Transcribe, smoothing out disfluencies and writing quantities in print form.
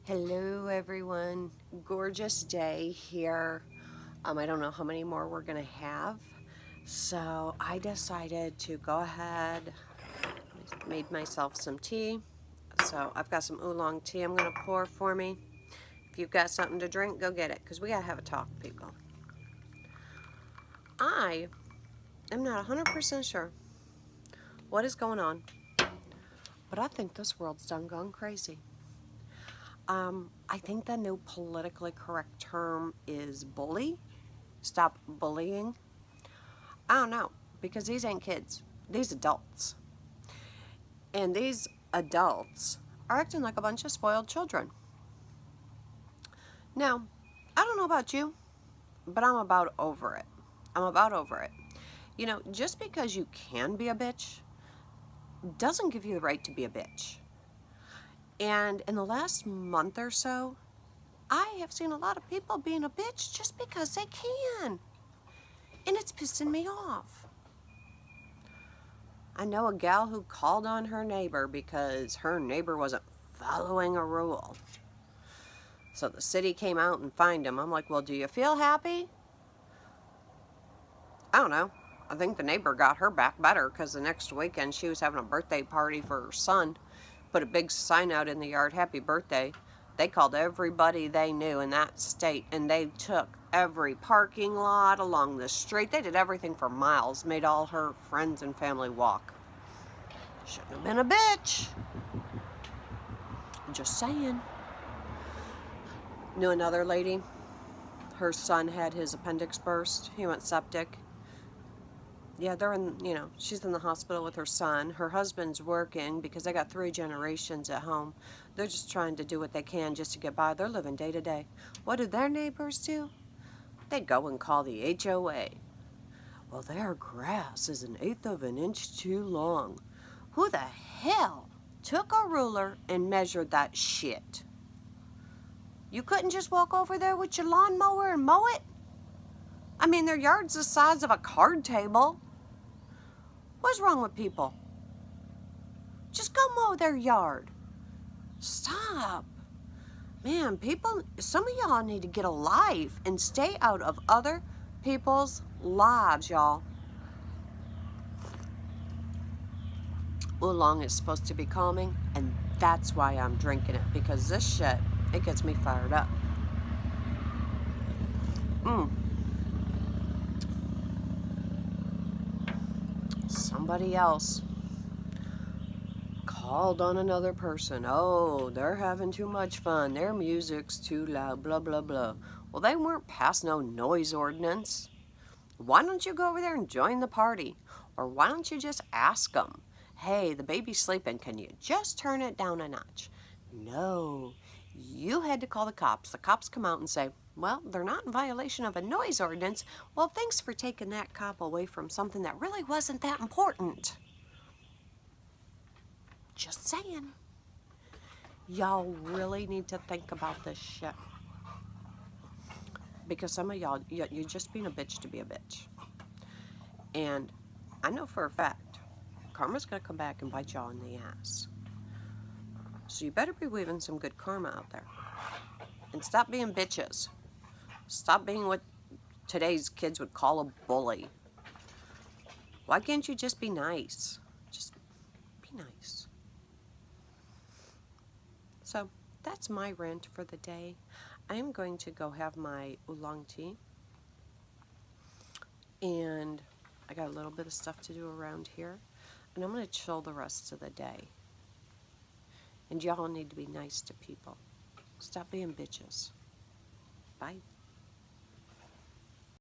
Hello everyone, gorgeous day here. I don't know how many more we're gonna have, so I decided to go ahead, made myself some tea. So I've got some oolong tea I'm gonna pour for me. If you've got something to drink, go get it, because we gotta have a talk, people. I am not 100% sure what is going on, but I think this world's done gone crazy. I think the new politically correct term is bully. Stop bullying. I don't know, because these ain't kids. These adults. And these adults are acting like a bunch of spoiled children. Now, I don't know about you, but I'm about over it. I'm about over it. You know, just because you can be a bitch doesn't give you the right to be a bitch. And in the last month or so, I have seen a lot of people being a bitch just because they can. And it's pissing me off. I know a gal who called on her neighbor because her neighbor wasn't following a rule. So the city came out and fined him. I'm like, well, do you feel happy? I don't know. I think the neighbor got her back better because the next weekend she was having a birthday party for her son. Put a big sign out in the yard, happy birthday. They called everybody they knew in that state, and they took every parking lot along the street. They did everything for miles, made all her friends and family walk. Shouldn't have been a bitch. Just saying. Knew another lady. Her son had his appendix burst. He went septic. Yeah, they're in, she's in the hospital with her son. Her husband's working because they got 3 generations at home. They're just trying to do what they can just to get by. They're living day to day. What do their neighbors do? They go and call the HOA. Well, their grass is 1/8 of an inch too long. Who the hell took a ruler and measured that shit? You couldn't just walk over there with your lawnmower and mow it? I mean, their yard's the size of a card table. What's wrong with people? Just go mow their yard. Stop. Man, people, some of y'all need to get a life and stay out of other people's lives, y'all. Oolong is supposed to be calming, and that's why I'm drinking it, because this shit, it gets me fired up. Somebody else called on another person. Oh, they're having too much fun. Their music's too loud, blah, blah, blah. Well, they weren't passed no noise ordinance. Why don't you go over there and join the party? Or why don't you just ask them, hey, the baby's sleeping, can you just turn it down a notch? No, you had to call the cops. The cops come out and say, well, they're not in violation of a noise ordinance. Well, thanks for taking that cop away from something that really wasn't that important. Just saying. Y'all really need to think about this shit. Because some of y'all, you're just being a bitch to be a bitch. And I know for a fact, karma's going to come back and bite y'all in the ass. So you better be weaving some good karma out there. And stop being bitches. Stop being what today's kids would call a bully. Why can't you just be nice? Just be nice. So that's my rant for the day. I am going to go have my oolong tea. And I got a little bit of stuff to do around here. And I'm going to chill the rest of the day. And y'all need to be nice to people. Stop being bitches. Bye.